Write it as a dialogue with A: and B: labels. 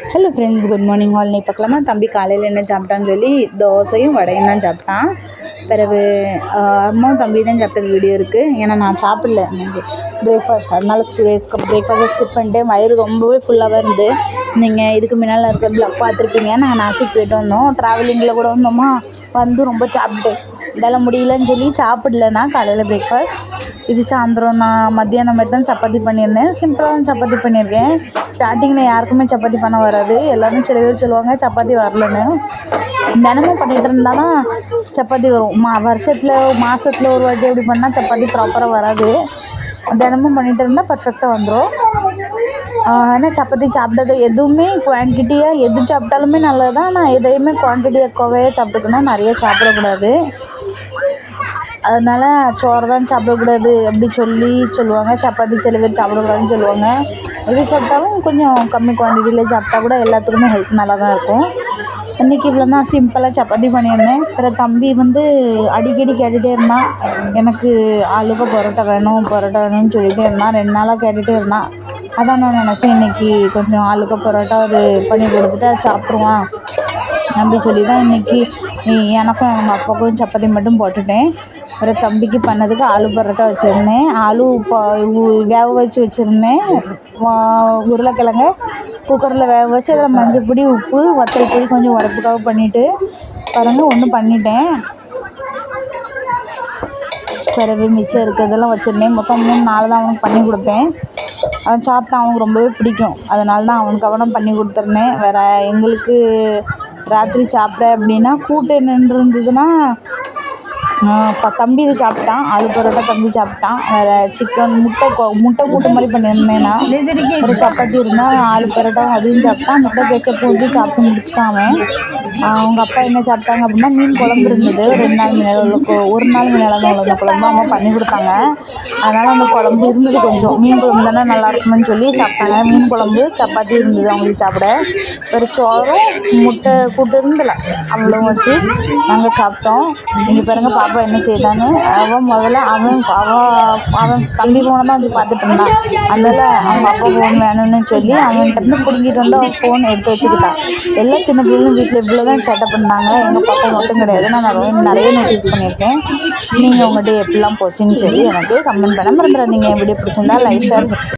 A: Hello friends, good morning all. நீ பார்க்கலாமா? தம்பி காலையில் என்ன சாப்பிட்டான்னு சொல்லி தோசையும் வடையும் தான் சாப்பிட்டான். பிறகு அம்மாவும் தம்பி தான் சாப்பிட்டது வீடியோ இருக்குது. ஏன்னா நான் சாப்பிடல பிரேக்ஃபாஸ்ட், அதனால பிரேக்ஃபாஸ்ட்டை ஸ்கிப் பண்ணிட்டு வயிறு ரொம்பவே ஃபுல்லாகவே இருந்து. நீங்கள் இதுக்கு முன்னால் இருக்கிற ப்ளாக் பார்த்துருப்பீங்க. நாங்கள் நாசிக் போய்ட்டு வந்தோம், ட்ராவலிங்கில் கூட வந்தோமா, வந்து ரொம்ப சாப்பிட்டேன். இதெல்லாம் முடியலன்னு சொல்லி சாப்பிடலன்னா காலையில் பிரேக்ஃபாஸ்ட். இது சாயந்தரம் நான் மத்தியானம் மாதிரி தான் சப்பாத்தி பண்ணியிருந்தேன். சிம்பிளாக தான் சப்பாத்தி பண்ணியிருக்கேன். ஸ்டார்டிங்கில் யாருக்குமே சப்பாத்தி பண்ண வராது. எல்லோரும் சில பேர் சொல்லுவாங்க சப்பாத்தி வரலன்னு. தினமும் பண்ணிகிட்டு இருந்தால் தான் சப்பாத்தி வரும். வருஷத்தில் மாதத்தில் ஒரு வாட்டி அப்படி பண்ணால் சப்பாத்தி ப்ராப்பராக வராது. தினமும் பண்ணிகிட்டு இருந்தால் பர்ஃபெக்டாக வந்துடும். ஆனால் சப்பாத்தி சாப்பிட்டது எதுவுமே குவான்டிட்டியாக எது சாப்பிட்டாலுமே நல்லது தான். ஆனால் எதையுமே குவான்டிட்டி ఎక్కువவே சாப்பிட்டுக்கணும், நிறைய சாப்பிடக்கூடாது. அதனால் சோறு தான் சாப்பிடக்கூடாது அப்படி சொல்லுவாங்க. சப்பாத்தி சில பேர் சாப்பிடக்கூடாதுன்னு சொல்லுவாங்க. எது சாப்பிட்டாலும் கொஞ்சம் கம்மி குவான்டிட்டியில் சாப்பிட்டா கூட எல்லாத்துக்குமே ஹெல்த் நல்லா தான் இருக்கும். இன்றைக்கி இவ்வளோ தான் சிம்பிளாக சப்பாத்தி பண்ணியிருந்தேன். பிறகு தம்பி அடிக்கடி கேட்டுகிட்டே இருந்தான், எனக்கு ஆளுக்கு பரோட்டா வேணும்னு சொல்லிகிட்டே இருந்தான். 2 நாளாக கேட்டுகிட்டே இருந்தான். அதான் நான் நினச்சேன் இன்றைக்கி கொஞ்சம் ஆளுக்கு பரோட்டா பண்ணி கொடுத்துட்டு சாப்பிட்ருவான் அப்படி சொல்லி தான் இன்றைக்கி எனக்கும் எங்கள் அப்பாவுக்கும் சப்பாத்தி மட்டும் போட்டுட்டேன். பிறகு தம்பிக்கு பண்ணதுக்கு ஆலு பரோட்டா வச்சுருந்தேன். வேக வச்சு வச்சுருந்தேன். உருளைக்கிழங்க குக்கரில் வேக வச்சு அதில் மஞ்சள் பொடி, உப்பு, வத்தல் பொடி கொஞ்சம் உரப்புக்காக பண்ணிவிட்டு பாருங்கள் ஒன்று பண்ணிட்டேன். பிறகு மிச்சம் இருக்கிறதெல்லாம் வச்சுருந்தேன். மொத்தம் 3-4 தான் அவனுக்கு பண்ணி கொடுத்தேன். அவன் சாப்பிட்டான், அவனுக்கு ரொம்பவே பிடிக்கும். அதனால தான் அவனுக்கு அவனும் பண்ணி கொடுத்துருந்தேன். வேறு எங்களுக்கு ராத்திரி சாப்பிட அப்படின்னா கூட்டு என்னென்று இருந்ததுன்னா தம்பி இது சாப்பிட்டான். ஆலு பரோட்டா தம்பி சாப்பிட்டான். வேறு சிக்கன் முட்டை கூட்டு மாதிரி பண்ணியிருந்தேன்னா ஒரு சப்பாத்தி இருந்தால் ஆலு பரோட்டா அதையும் சாப்பிட்டான். முட்டை கேச்சப் ஊற்றி சாப்பிட்டு முடிச்சிட்டான் அவன். அவங்க அப்பா என்ன சாப்பிட்டாங்க அப்படின்னா மீன் குழம்பு இருந்தது. 2 நாள் முன்னால் ஒரு நாள் முன்னால் உள்ள குழம்பு அம்மா பண்ணி கொடுத்தாங்க. அதனால் அந்த குழம்பு இருந்தது. கொஞ்சம் மீன் குழம்பு தானே நல்லாயிருக்குமென்னு சொல்லி சாப்பிட்டாங்க. மீன் குழம்பு சப்பாத்தி இருந்தது அவங்களுக்கு சாப்பிட. ஒரு சோறும் முட்டை கூட்டு இருந்தல அவ்வளோ வச்சு நாங்கள் சாப்பிட்டோம். நீங்கள் பாருங்கள் பாப்பா என்ன செய்தான்னு. அவன் தம்பி ஃபோனை தான் வச்சு பார்த்துட்டு இருந்தான். அதனால் அவங்க அப்பா ஃபோன் வேணும்னு சொல்லி அவன்கிட்ட பிடிங்கிட்டு வந்து அவன் ஃபோன் எடுத்து வச்சுக்கிட்டான். எல்லா சின்ன பிள்ளைகளும் வீட்டில் இவ்வளோ தான் செட்டப் பண்ணாங்க. எங்கள் பாப்பா மட்டும் கிடையாது. நான் நிறைய நோட்டீஸ் பண்ணியிருக்கேன். நீங்கள் உங்கள்கிட்ட எப்படிலாம் போச்சுன்னு சொல்லி எனக்கு கமெண்ட் பண்ண மறந்துடாதீங்க. வீடியோ பிடிச்சிருந்தா லைக், ஷேர், சப்ஸ்கிரைப்.